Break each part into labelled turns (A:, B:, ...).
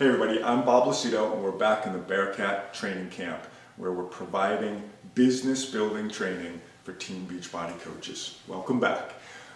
A: Hey everybody, I'm Bob Lucido and we're back in the Bearcat Training Camp where we're providing business building training for Team Beachbody coaches. Welcome back.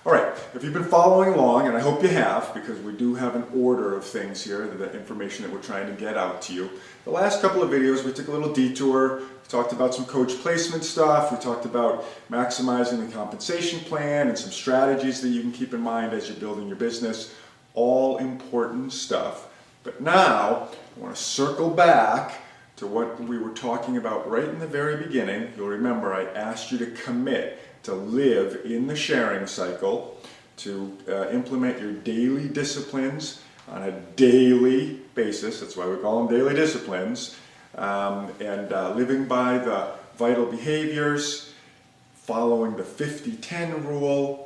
A: Alright, if you've been following along, and I hope you have, because we do have an order of things here, the information that we're trying to get out to you. The last couple of videos we took a little detour, we talked about some coach placement stuff, we talked about maximizing the compensation plan and some strategies that you can keep in mind as you're building your business. All important stuff. But now, I want to circle back to what we were talking about right in the very beginning. You'll remember I asked you to commit to live in the sharing cycle, to implement your daily disciplines on a daily basis. That's why we call them daily disciplines. Living by the vital behaviors, following the 50-10 rule,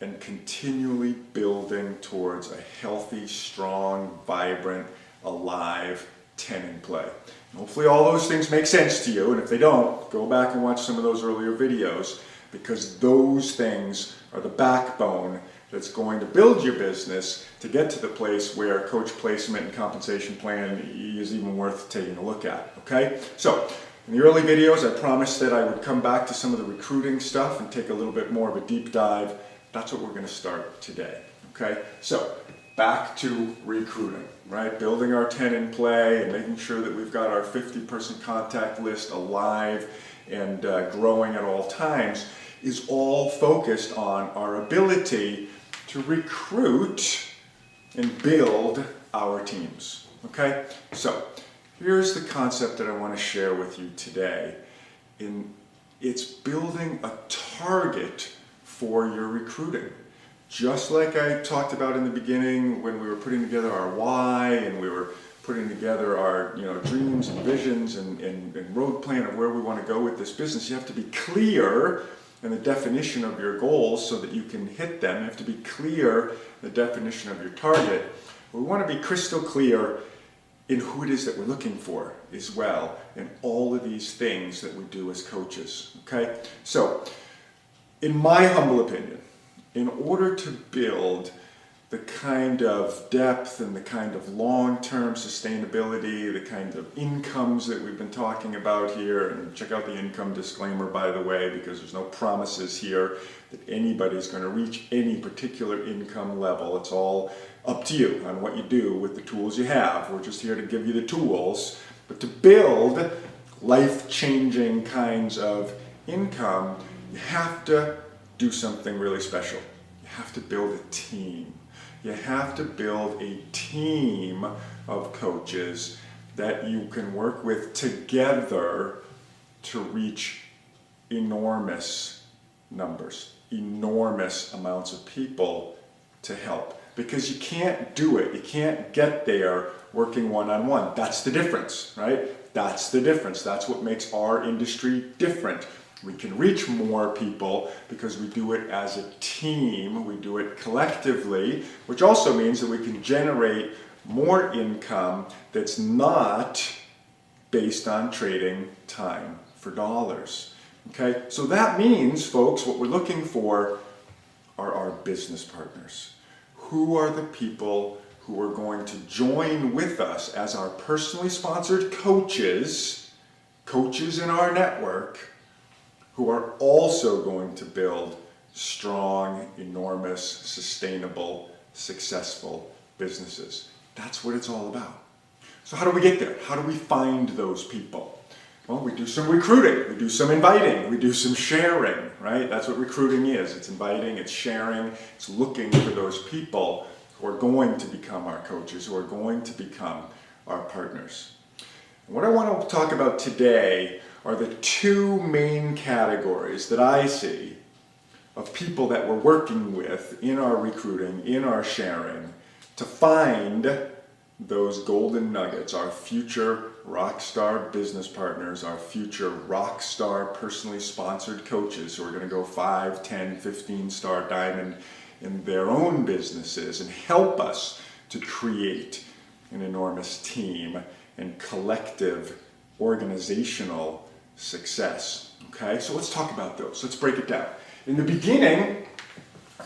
A: and continually building towards a healthy, strong, vibrant, alive 10 in play. And hopefully all those things make sense to you, and if they don't, go back and watch some of those earlier videos, because those things are the backbone that's going to build your business to get to the place where coach placement and compensation plan is even worth taking a look at, okay? So, in the early videos I promised that I would come back to some of the recruiting stuff and take a little bit more of a deep dive. That's what we're going to start today, okay? So, back to recruiting, right? Building our 10 in play and making sure that we've got our 50-person contact list alive and growing at all times is all focused on our ability to recruit and build our teams, okay? So, here's the concept that I want to share with you today. It's building a target for your recruiting. Just like I talked about in the beginning when we were putting together our why and we were putting together our dreams and visions and road plan of where we want to go with this business, you have to be clear in the definition of your goals so that you can hit them. You have to be clear in the definition of your target. We want to be crystal clear in who it is that we're looking for as well, in all of these things that we do as coaches, okay? So, in my humble opinion, in order to build the kind of depth and the kind of long-term sustainability, the kind of incomes that we've been talking about here, and check out the income disclaimer by the way, because there's no promises here that anybody's going to reach any particular income level. It's all up to you on what you do with the tools you have. We're just here to give you the tools, but to build life-changing kinds of income, you have to do something really special. You have to build a team. You have to build a team of coaches that you can work with together to reach enormous numbers, enormous amounts of people to help. Because you can't do it, you can't get there working one-on-one. That's the difference, right? That's the difference. That's what makes our industry different. We can reach more people because we do it as a team, we do it collectively, which also means that we can generate more income that's not based on trading time for dollars. Okay, so that means, folks, what we're looking for are our business partners. Who are the people who are going to join with us as our personally sponsored coaches in our network, who are also going to build strong, enormous, sustainable, successful businesses. That's what it's all about. So how do we get there? How do we find those people? Well, we do some recruiting, we do some inviting, we do some sharing, right? That's what recruiting is. It's inviting, it's sharing, it's looking for those people who are going to become our coaches, who are going to become our partners. And what I want to talk about today are the two main categories that I see of people that we're working with in our recruiting, in our sharing, to find those golden nuggets, our future rock star business partners, our future rock star personally sponsored coaches who are going to go 5, 10, 15-star diamond in their own businesses and help us to create an enormous team and collective organizational success. Okay, so let's talk about those. Let's break it down. In the beginning,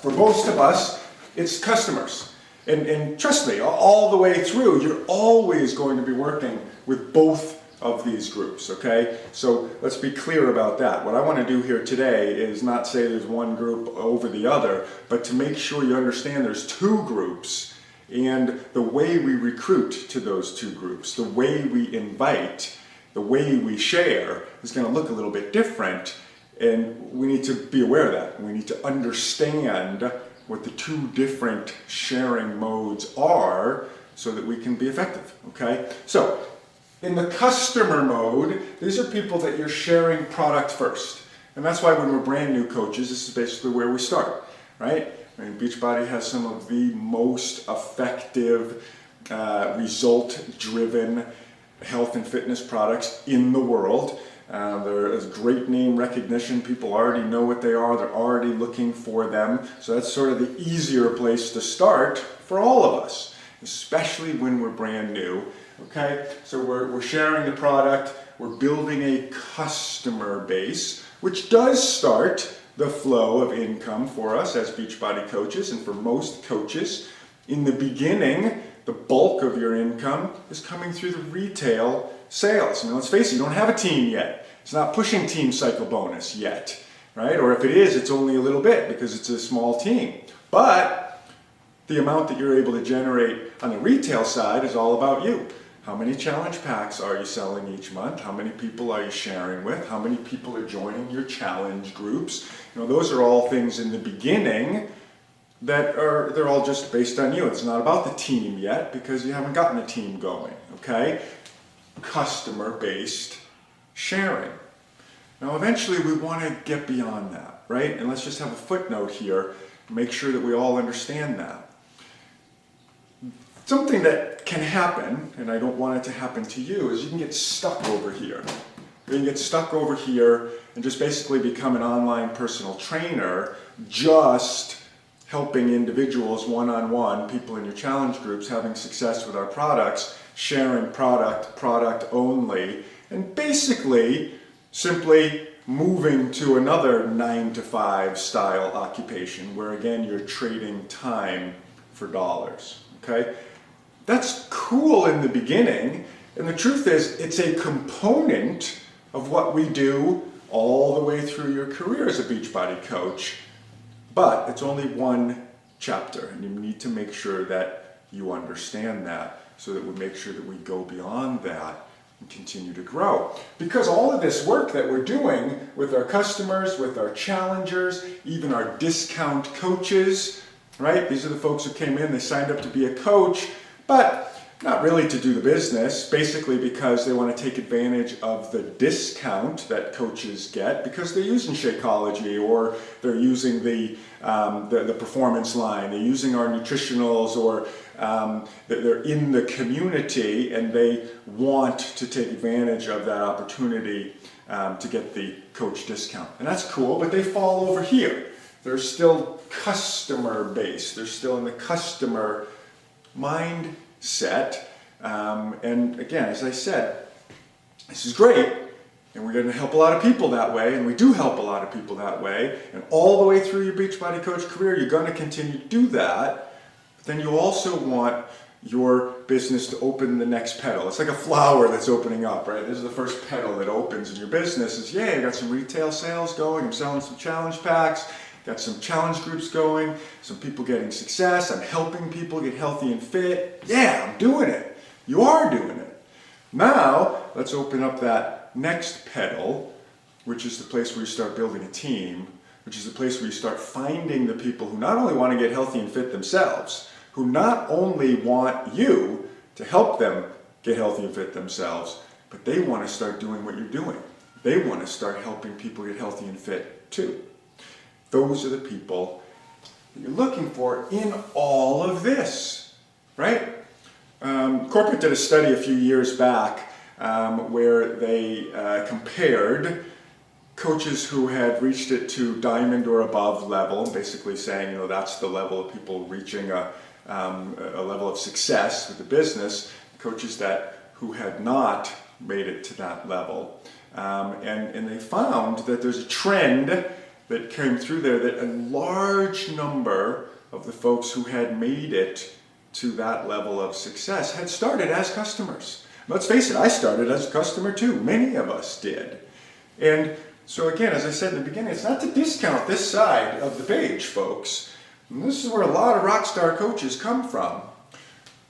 A: for most of us, it's customers. And trust me, all the way through, you're always going to be working with both of these groups, okay? So let's be clear about that. What I want to do here today is not say there's one group over the other, but to make sure you understand there's two groups, and the way we recruit to those two groups, the way we invite, the way we share is going to look a little bit different, and we need to be aware of that. We need to understand what the two different sharing modes are so that we can be effective, okay? So in the customer mode, these are people that you're sharing product first. And that's why when we're brand new coaches, this is basically where we start, right? I mean, Beachbody has some of the most effective, result-driven health and fitness products in the world. There is great name recognition. People already know what they are. They're already looking for them. So that's sort of the easier place to start for all of us, especially when we're brand new. Okay, so we're sharing the product, we're building a customer base, which does start the flow of income for us as Beachbody coaches, and for most coaches, in the beginning, the bulk of your income is coming through the retail sales. I mean, let's face it, you don't have a team yet. It's not pushing team cycle bonus yet, right? Or if it is, it's only a little bit because it's a small team. But the amount that you're able to generate on the retail side is all about you. How many challenge packs are you selling each month? How many people are you sharing with? How many people are joining your challenge groups? You know, those are all things in the beginning that they're all just based on you. It's not about the team yet because you haven't gotten a team going, okay? Customer-based sharing. Now, eventually we want to get beyond that, right? And let's just have a footnote here, make sure that we all understand that. Something that can happen, and I don't want it to happen to you, is you can get stuck over here. You can get stuck over here and just basically become an online personal trainer, just helping individuals one-on-one, people in your challenge groups, having success with our products, sharing product only, and basically simply moving to another 9-to-5 style occupation where again you're trading time for dollars, okay? That's cool in the beginning, and the truth is it's a component of what we do all the way through your career as a Beachbody coach, but it's only one chapter, and you need to make sure that you understand that so that we make sure that we go beyond that and continue to grow. Because all of this work that we're doing with our customers, with our challengers, even our discount coaches, right? These are the folks who came in, they signed up to be a coach, but not really to do the business, basically because they want to take advantage of the discount that coaches get because they're using Shakeology, or they're using the performance line, they're using our nutritionals, or they're in the community and they want to take advantage of that opportunity to get the coach discount. And that's cool, but they fall over here. They're still customer based. They're still in the customer mindset. And again, as I said, this is great, and we're going to help a lot of people that way, and we do help a lot of people that way, and all the way through your Beachbody coach career, you're going to continue to do that. But then you also want your business to open the next petal. It's like a flower that's opening up, right? This is the first petal that opens in your business. Is, yay, I got some retail sales going, I'm selling some challenge packs, got some challenge groups going, some people getting success, I'm helping people get healthy and fit. Yeah, I'm doing it. You are doing it. Now, let's open up that next petal, which is the place where you start building a team, which is the place where you start finding the people who not only want to get healthy and fit themselves, who not only want you to help them get healthy and fit themselves, but they want to start doing what you're doing. They want to start helping people get healthy and fit too. Those are the people that you're looking for in all of this, right? Corporate did a study a few years back where they compared coaches who had reached it to diamond or above level, basically saying, you know, that's the level of people reaching a level of success with the business, coaches who had not made it to that level. And they found that there's a trend that came through there, that a large number of the folks who had made it to that level of success had started as customers. Let's face it, I started as a customer too. Many of us did. And so again, as I said in the beginning, it's not to discount this side of the page, folks. And this is where a lot of rock star coaches come from.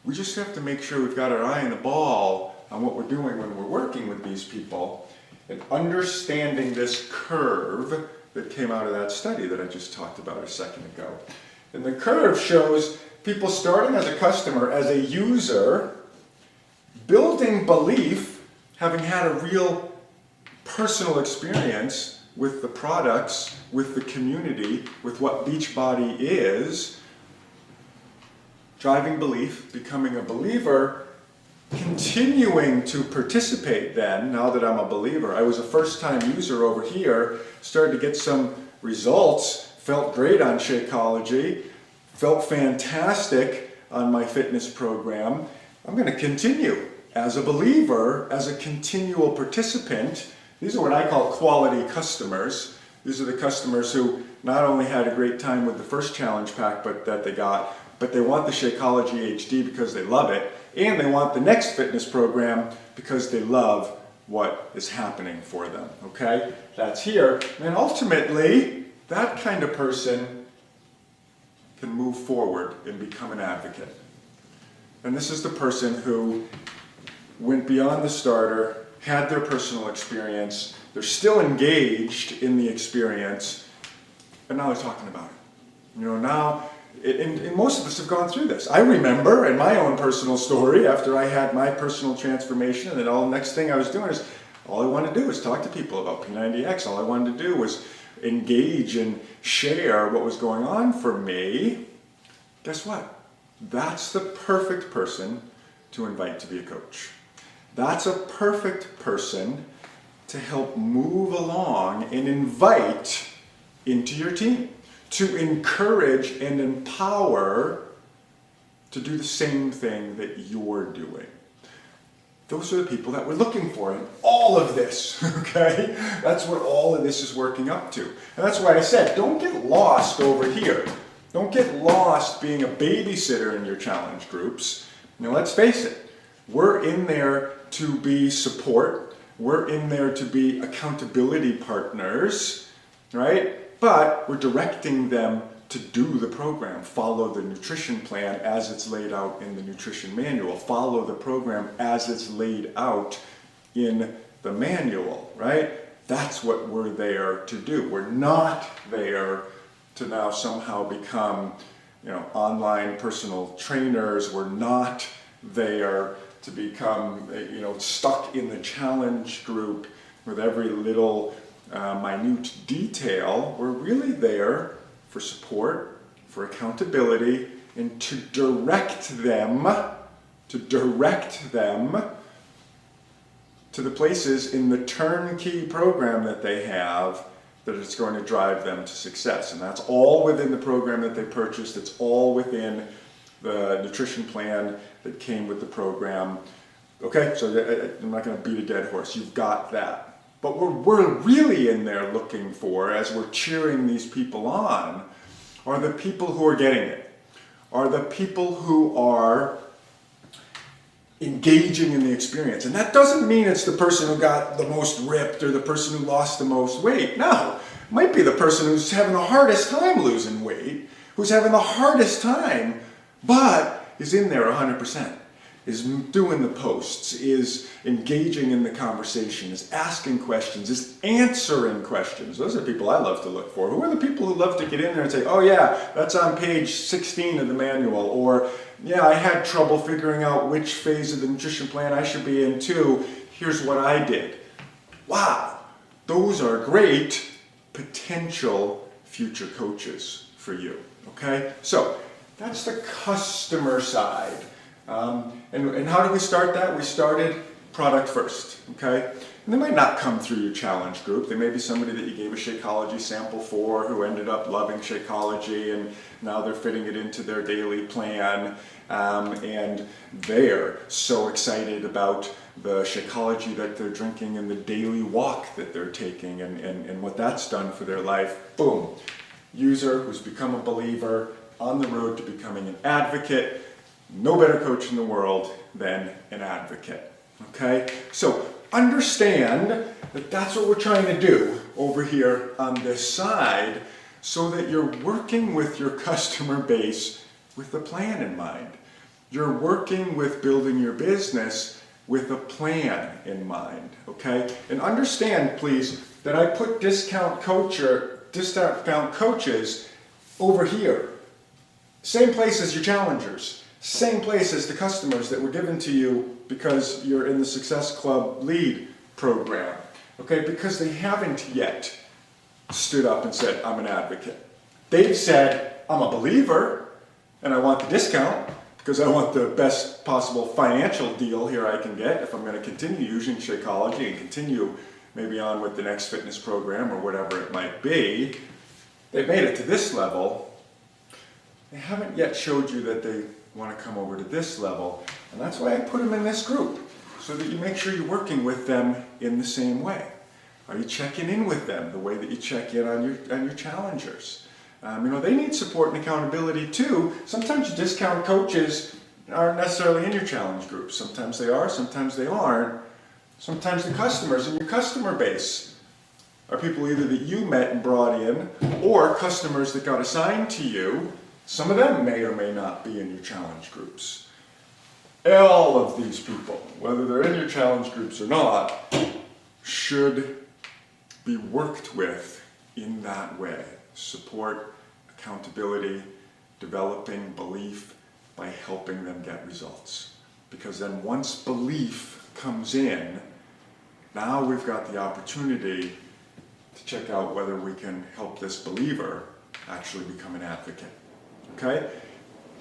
A: We just have to make sure we've got our eye on the ball on what we're doing when we're working with these people and understanding this curve that came out of that study that I just talked about a second ago. And the curve shows people starting as a customer, as a user, building belief, having had a real personal experience with the products, with the community, with what Beachbody is, driving belief, becoming a believer, continuing to participate then, now that I'm a believer. I was a first-time user over here, started to get some results, felt great on Shakeology, felt fantastic on my fitness program. I'm going to continue as a believer, as a continual participant. These are what I call quality customers. These are the customers who not only had a great time with the first challenge pack but they want the Shakeology HD because they love it, and they want the next fitness program because they love what is happening for them, okay? That's here. And ultimately, that kind of person can move forward and become an advocate. And this is the person who went beyond the starter, had their personal experience, they're still engaged in the experience, and now they're talking about it. You know, now, and most of us have gone through this. I remember in my own personal story, after I had my personal transformation, and then the next thing I was doing is, all I wanted to do was talk to people about P90X. All I wanted to do was engage and share what was going on for me. Guess what? That's the perfect person to invite to be a coach. That's a perfect person to help move along and invite into your team, to encourage and empower to do the same thing that you're doing. Those are the people that we're looking for in all of this, okay? That's what all of this is working up to. And that's why I said, don't get lost over here. Don't get lost being a babysitter in your challenge groups. Now let's face it, we're in there to be support. We're in there to be accountability partners, right? But we're directing them to do the program, follow the nutrition plan as it's laid out in the nutrition manual, follow the program as it's laid out in the manual, right? That's what we're there to do. We're not there to now somehow become, online personal trainers. We're not there to become, stuck in the challenge group with every little minute detail. We're really there for support, for accountability, and to direct them to the places in the turnkey program that they have that it's going to drive them to success. And that's all within the program that they purchased. It's all within the nutrition plan that came with the program. Okay, so I'm not going to beat a dead horse. You've got that. But what we're really in there looking for, as we're cheering these people on, are the people who are getting it, are the people who are engaging in the experience. And that doesn't mean it's the person who got the most ripped or the person who lost the most weight. No, it might be the person who's having the hardest time losing weight, who's having the hardest time, but is in there 100%. Is doing the posts, is engaging in the conversation, is asking questions, is answering questions. Those are people I love to look for. Who are the people who love to get in there and say, oh yeah, that's on page 16 of the manual, or yeah, I had trouble figuring out which phase of the nutrition plan I should be in too. Here's what I did. Wow, those are great potential future coaches for you, okay? So that's the customer side. And how did we start that? We started product first, okay? And they might not come through your challenge group. They may be somebody that you gave a Shakeology sample for who ended up loving Shakeology and now they're fitting it into their daily plan. And they're so excited about the Shakeology that they're drinking and the daily walk that they're taking and what that's done for their life. Boom. User who's become a believer on the road to becoming an advocate. no better coach in the world than an advocate. Okay? So understand that that's what we're trying to do over here on this side, so that you're working with your customer base with a plan in mind. You're working with building your business with a plan in mind, okay? And understand, please, that I put discount coaches over here. Same place as your challengers. Same place as the customers that were given to you because you're in the Success Club Lead program, okay? Because they haven't yet stood up and said, I'm an advocate. They've said, I'm a believer and I want the discount because I want the best possible financial deal here I can get if I'm going to continue using Shakeology and continue maybe on with the next fitness program or whatever it might be. They've made it to this level. They haven't yet showed you that they want to come over to this level, and that's why I put them in this group, so that you make sure you're working with them in the same way. Are you checking in with them the way that you check in on your challengers? They need support and accountability too. Sometimes your discount coaches aren't necessarily in your challenge groups. Sometimes they are, sometimes they aren't. Sometimes the customers in your customer base are people either that you met and brought in, or customers that got assigned to you. Some of them may or may not be in your challenge groups. All of these people, whether they're in your challenge groups or not, should be worked with in that way. Support, accountability, developing belief by helping them get results. Because then once belief comes in, now we've got the opportunity to check out whether we can help this believer actually become an advocate. Okay?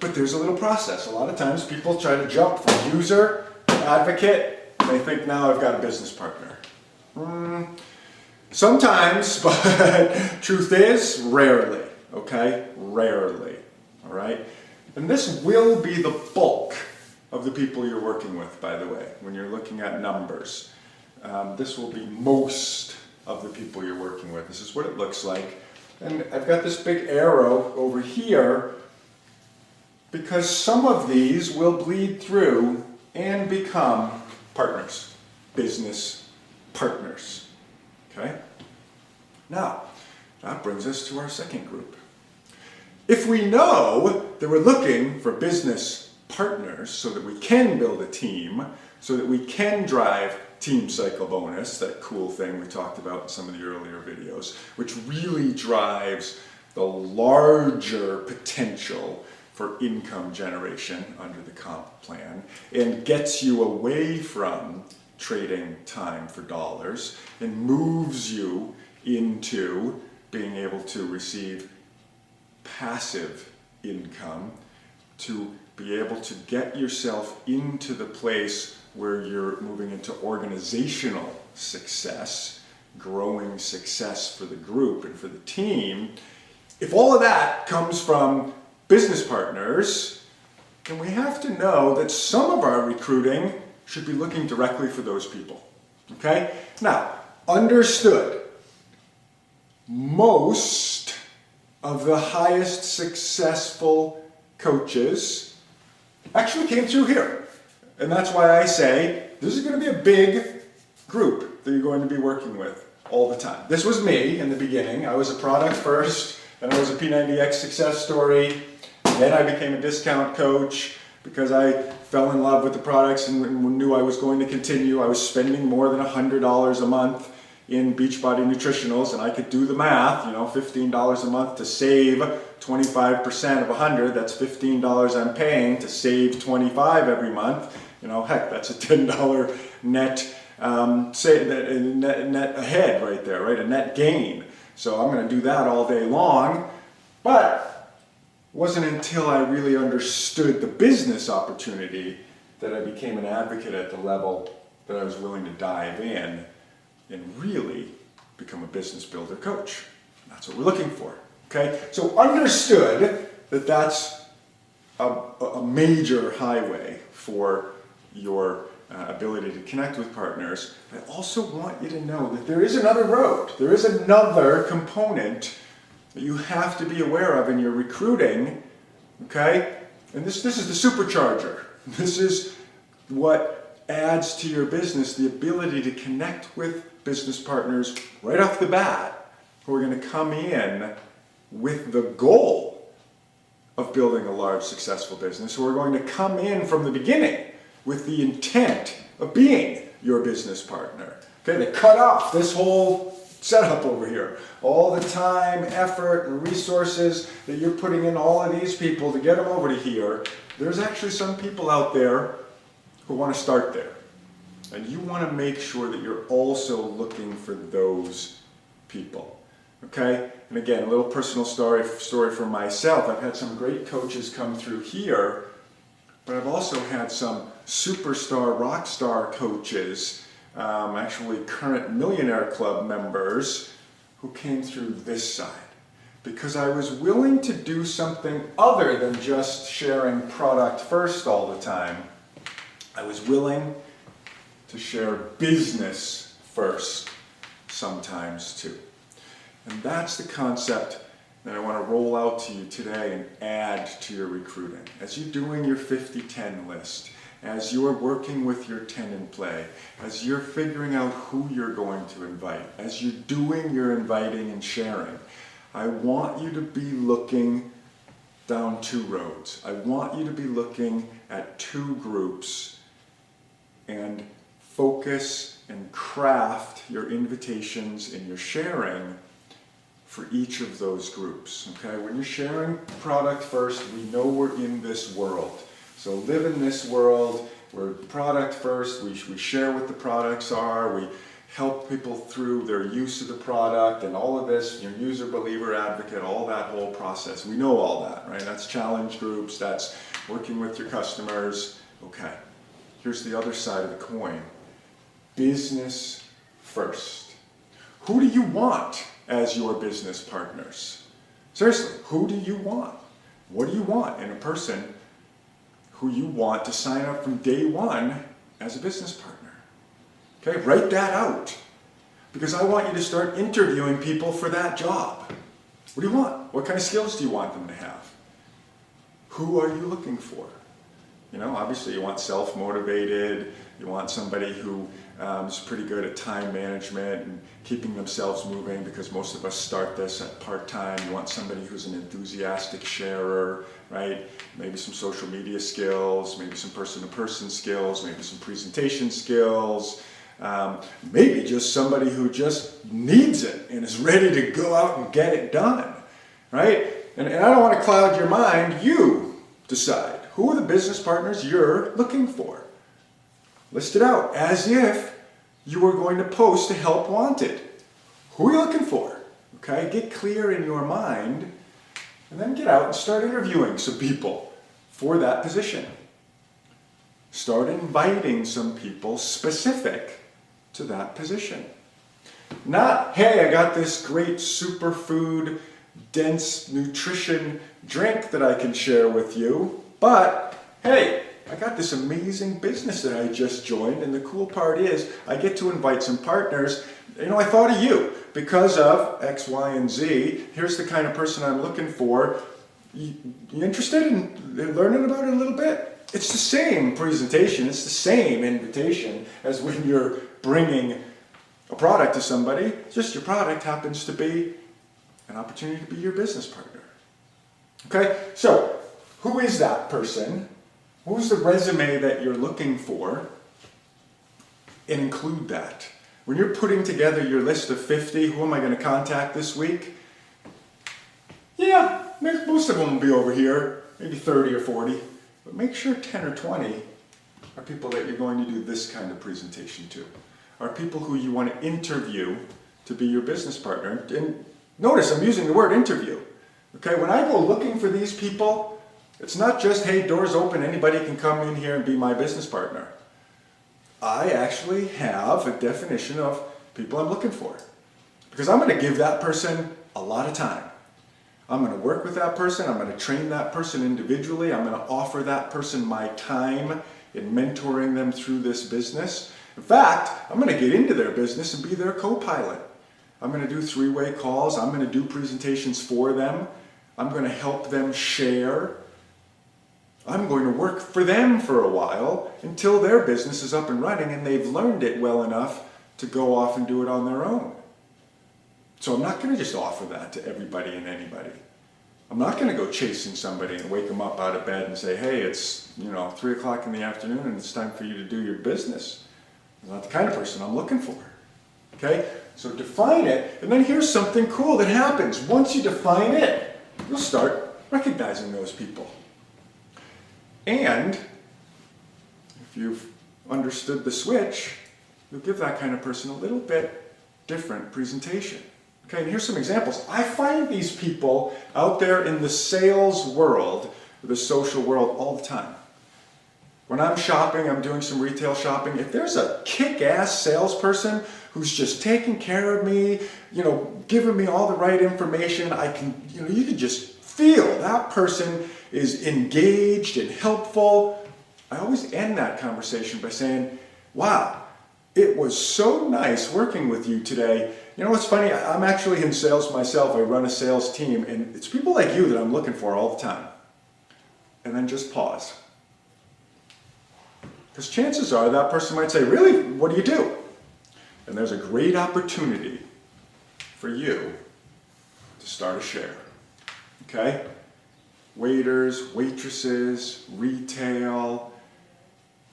A: But there's a little process. A lot of times people try to jump from user to advocate, and they think, now I've got a business partner. Sometimes, but truth is, rarely. Okay? Rarely. All right? And this will be the bulk of the people you're working with, by the way, when you're looking at numbers. This will be most of the people you're working with. This is what it looks like. And I've got this big arrow over here because some of these will bleed through and become partners, business partners. Okay? Now, that brings us to our second group. If we know that we're looking for business partners so that we can build a team, so that we can drive team cycle bonus, that cool thing we talked about in some of the earlier videos, which really drives the larger potential for income generation under the comp plan and gets you away from trading time for dollars and moves you into being able to receive passive income, to be able to get yourself into the place where you're moving into organizational success, growing success for the group and for the team. If all of that comes from business partners, then we have to know that some of our recruiting should be looking directly for those people. Okay? Now, understood, most of the highest successful coaches actually came through here. And that's why I say this is going to be a big group that you're going to be working with all the time. This was me in the beginning. I was a product first, and I was a P90X success story. Then I became a discount coach because I fell in love with the products and knew I was going to continue. I was spending more than $100 a month in Beachbody nutritionals, and I could do the math, $15 a month to save 25% of 100, that's $15 I'm paying to save 25 every month. Heck, that's a $10 net net ahead right there, right? A net gain. So I'm going to do that all day long. But it wasn't until I really understood the business opportunity that I became an advocate at the level that I was willing to dive in and really become a business builder coach. That's what we're looking for. Okay? So understood that that's a major highway for your ability to connect with partners. I also want you to know that there is another road. There is another component that you have to be aware of in your recruiting, okay? And this is the supercharger. This is what adds to your business the ability to connect with business partners right off the bat who are going to come in with the goal of building a large, successful business, who are going to come in from the beginning with the intent of being your business partner. Okay, they cut off this whole setup over here. All the time, effort, and resources that you're putting in all of these people to get them over to here. There's actually some people out there who want to start there. And you want to make sure that you're also looking for those people. Okay? And again, a little personal story for myself. I've had some great coaches come through here, but I've also had some superstar, rock star coaches, actually current Millionaire Club members, who came through this side. Because I was willing to do something other than just sharing product first all the time. I was willing to share business first sometimes too. And that's the concept that I want to roll out to you today and add to your recruiting. As you're doing your 50-10 list, as you're working with your 10 in play, as you're figuring out who you're going to invite, as you're doing your inviting and sharing, I want you to be looking down two roads. I want you to be looking at two groups and focus and craft your invitations and your sharing for each of those groups. Okay, when you're sharing product first, we know we're in this world. So live in this world, we're product first, we share what the products are, we help people through their use of the product and all of this, your user, believer, advocate, all that whole process. We know all that, right? That's challenge groups, that's working with your customers. Okay, here's the other side of the coin. Business first. Who do you want as your business partners? Seriously, who do you want? What do you want in a person who you want to sign up from day one as a business partner? Okay, write that out. Because I want you to start interviewing people for that job. What do you want? What kind of skills do you want them to have? Who are you looking for? You know, obviously you want self-motivated, you want somebody who is pretty good at time management and keeping themselves moving, because most of us start this at part-time. You want somebody who's an enthusiastic sharer, right? Maybe some social media skills, maybe some person-to-person skills, maybe some presentation skills, maybe just somebody who just needs it and is ready to go out and get it done, right? And I don't want to cloud your mind. You decide. Who are the business partners you're looking for? List it out as if you were going to post a help wanted. Who are you looking for? Okay, get clear in your mind and then get out and start interviewing some people for that position. Start inviting some people specific to that position. Not, hey, I got this great superfood, dense nutrition drink that I can share with you, but hey, I got this amazing business that I just joined, and the cool part is I get to invite some partners. You know, I thought of you because of X, Y, and Z. Here's the kind of person I'm looking for. You interested in learning about it a little bit? It's the same presentation, it's the same invitation as when you're bringing a product to somebody. Just your product happens to be an opportunity to be your business partner. Okay, so who is that person? Who's the resume that you're looking for? And include that. When you're putting together your list of 50, who am I going to contact this week? Yeah, most of them will be over here, maybe 30 or 40. But make sure 10 or 20 are people that you're going to do this kind of presentation to. Are people who you want to interview to be your business partner. And notice I'm using the word interview. Okay, when I go looking for these people, it's not just, hey, doors open, anybody can come in here and be my business partner. I actually have a definition of people I'm looking for. Because I'm going to give that person a lot of time. I'm going to work with that person. I'm going to train that person individually. I'm going to offer that person my time in mentoring them through this business. In fact, I'm going to get into their business and be their co-pilot. I'm going to do three-way calls. I'm going to do presentations for them. I'm going to help them share I'm going to work for them for a while until their business is up and running and they've learned it well enough to go off and do it on their own. So I'm not going to just offer that to everybody and anybody. I'm not going to go chasing somebody and wake them up out of bed and say, hey, it's 3 o'clock in the afternoon and it's time for you to do your business. That's not the kind of person I'm looking for. Okay? So define it, and then here's something cool that happens. Once you define it, you'll start recognizing those people. And if you've understood the switch, you'll give that kind of person a little bit different presentation. Okay, and here's some examples. I find these people out there in the sales world, the social world, all the time. When I'm shopping, I'm doing some retail shopping, if there's a kick-ass salesperson who's just taking care of me, giving me all the right information, you can just feel that person is engaged and helpful. I always end that conversation by saying, wow, it was so nice working with you today. You know what's funny? I'm actually in sales myself. I run a sales team, and it's people like you that I'm looking for all the time. And then just pause. Because chances are that person might say, really, what do you do? And there's a great opportunity for you to start a share. Okay? Waiters, waitresses, retail,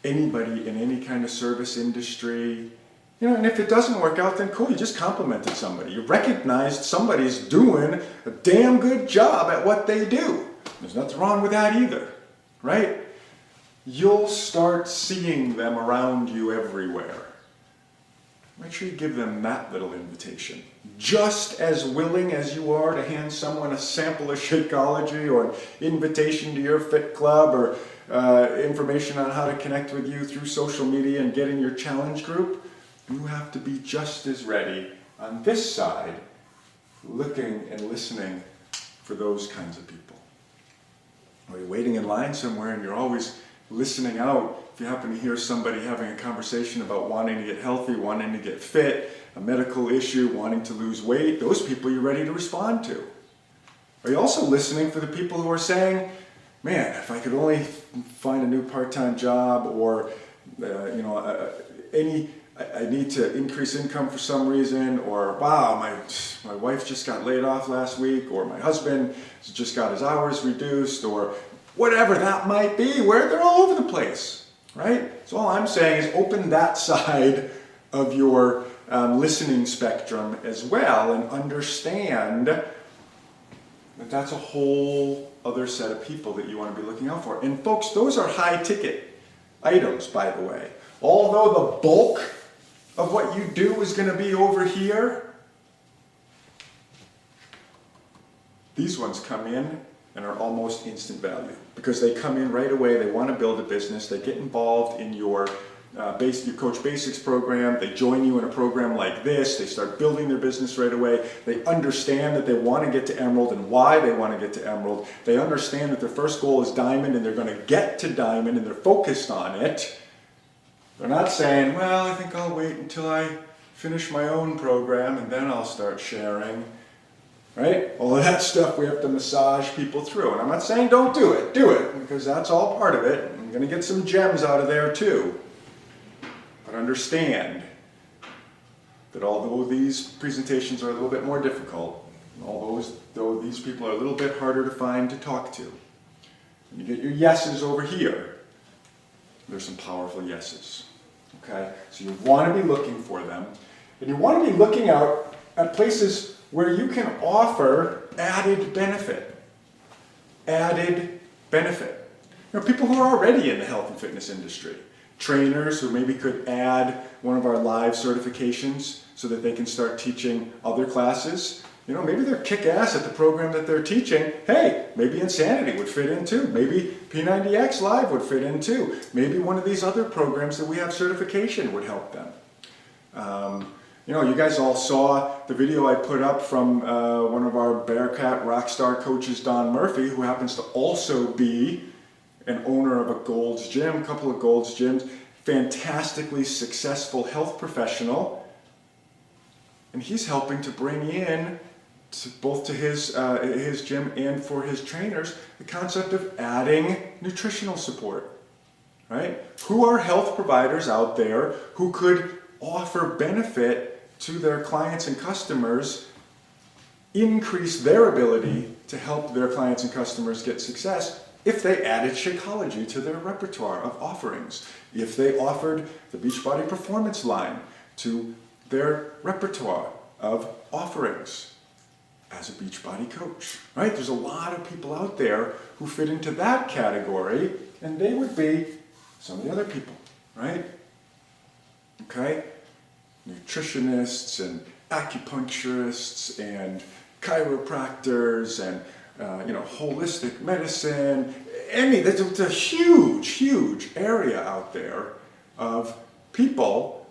A: anybody in any kind of service industry. And if it doesn't work out, then cool, you just complimented somebody. You recognized somebody's doing a damn good job at what they do. There's nothing wrong with that either, right? You'll start seeing them around you everywhere. Make sure you give them that little invitation. Just as willing as you are to hand someone a sample of Shakeology or an invitation to your fit club or information on how to connect with you through social media and get in your challenge group, you have to be just as ready on this side, looking and listening for those kinds of people. Or you're waiting in line somewhere and you're always listening out. If you happen to hear somebody having a conversation about wanting to get healthy, wanting to get fit, a medical issue, wanting to lose weight, those people you're ready to respond to. Are you also listening for the people who are saying, man, if I could only find a new part-time job, or I need to increase income for some reason, or wow, my wife just got laid off last week, or my husband just got his hours reduced, or whatever that might be, where they're all over the place, right? So all I'm saying is open that side of your listening spectrum as well, and understand that that's a whole other set of people that you want to be looking out for. And folks, those are high ticket items, by the way. Although the bulk of what you do is going to be over here, these ones come in and are almost instant value because they come in right away. They want to build a business. They get involved in your Coach Basics program. They join you in a program like this. They start building their business right away. They understand that they want to get to Emerald and why they want to get to Emerald. They understand that their first goal is Diamond and they're going to get to Diamond and they're focused on it. They're not saying, well, I think I'll wait until I finish my own program and then I'll start sharing. Right? All of that stuff we have to massage people through. And I'm not saying don't do it. Do it, because that's all part of it. I'm going to get some gems out of there too. But understand that although these presentations are a little bit more difficult, although these people are a little bit harder to find to talk to, when you get your yeses over here, there's some powerful yeses. Okay? So you want to be looking for them. And you want to be looking out at places where you can offer added benefit. Added benefit. People who are already in the health and fitness industry. Trainers who maybe could add one of our live certifications so that they can start teaching other classes. Maybe they're kick-ass at the program that they're teaching. Hey, maybe Insanity would fit in too. Maybe P90X Live would fit in too. Maybe one of these other programs that we have certification would help them. You guys all saw the video I put up from one of our Bearcat rockstar coaches, Don Murphy, who happens to also be an owner of a Gold's Gym, a couple of Gold's Gyms, fantastically successful health professional. And he's helping to bring in both to his gym and for his trainers, the concept of adding nutritional support, right? Who are health providers out there who could offer benefit to their clients and customers, increase their ability to help their clients and customers get success if they added Shakeology to their repertoire of offerings, if they offered the Beachbody Performance line to their repertoire of offerings as a Beachbody coach, right? There's a lot of people out there who fit into that category, and they would be some of the other people, right? Okay? Nutritionists and acupuncturists and chiropractors and holistic medicine. There's a huge area out there of people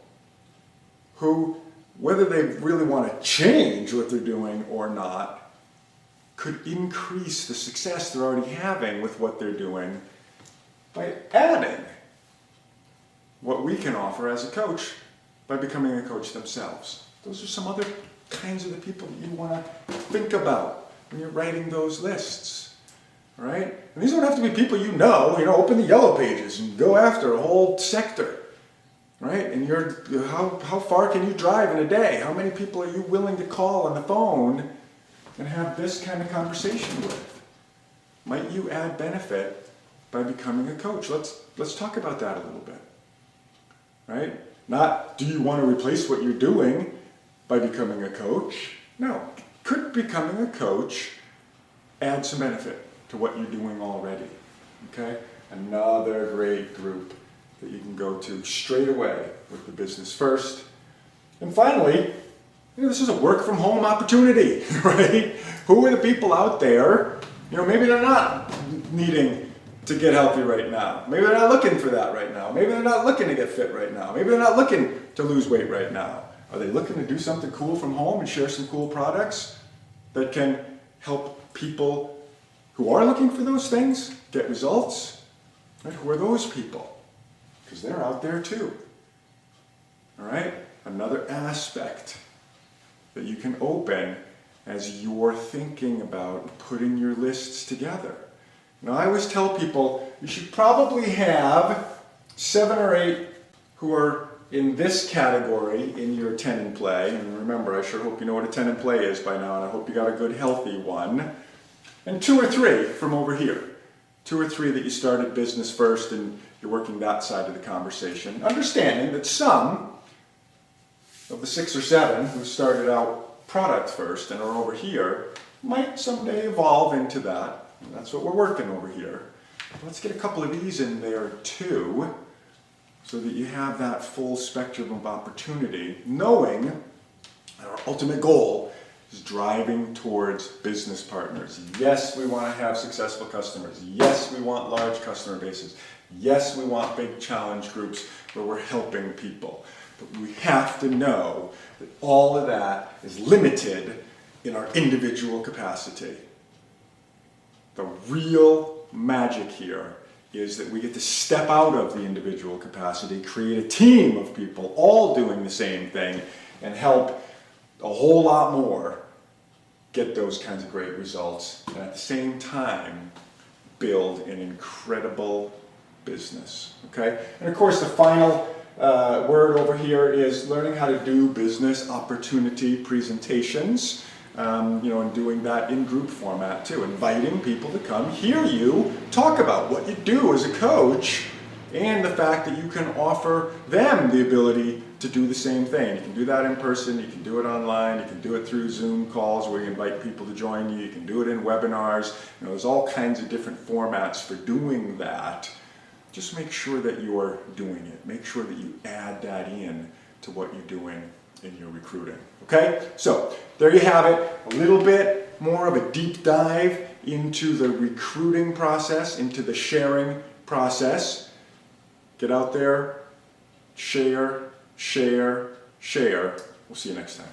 A: who, whether they really want to change what they're doing or not, could increase the success they're already having with what they're doing by adding what we can offer as a coach by becoming a coach themselves. Those are some other kinds of the people that you want to think about when you're writing those lists, right? And these don't have to be people open the yellow pages and go after a whole sector, right? And how far can you drive in a day? How many people are you willing to call on the phone and have this kind of conversation with? Might you add benefit by becoming a coach? Let's talk about that a little bit, right? Not, do you want to replace what you're doing by becoming a coach? No. Could becoming a coach add some benefit to what you're doing already? Okay? Another great group that you can go to straight away with the business first. And finally, this is a work from home opportunity, right? Who are the people out there, maybe they're not needing to get healthy right now. Maybe they're not looking for that right now. Maybe they're not looking to get fit right now. Maybe they're not looking to lose weight right now. Are they looking to do something cool from home and share some cool products that can help people who are looking for those things get results? Right? Who are those people? Because they're out there too. All right? Another aspect that you can open as you're thinking about putting your lists together. Now, I always tell people you should probably have 7 or 8 who are in this category in your 10 in play. And remember, I sure hope you know what a 10 in play is by now, and I hope you got a good healthy one. And 2 or 3 from over here. 2 or 3 that you started business first and you're working that side of the conversation. Understanding that some of the 6 or 7 who started out product first and are over here might someday evolve into that. And that's what we're working over here. Let's get a couple of these in there too, so that you have that full spectrum of opportunity, knowing that our ultimate goal is driving towards business partners. Yes, we want to have successful customers. Yes, we want large customer bases. Yes, we want big challenge groups where we're helping people. But we have to know that all of that is limited in our individual capacity. The real magic here is that we get to step out of the individual capacity, create a team of people all doing the same thing, and help a whole lot more get those kinds of great results, and at the same time build an incredible business. Okay? And of course, the final word over here is learning how to do business opportunity presentations. And doing that in group format too, inviting people to come hear you talk about what you do as a coach and the fact that you can offer them the ability to do the same thing. You can do that in person, you can do it online, you can do it through Zoom calls where you invite people to join you, you can do it in webinars. There's all kinds of different formats for doing that. Just make sure that you're doing it. Make sure that you add that in to what you're doing in your recruiting. Okay? So there you have it. A little bit more of a deep dive into the recruiting process, into the sharing process. Get out there, share, share, share. We'll see you next time.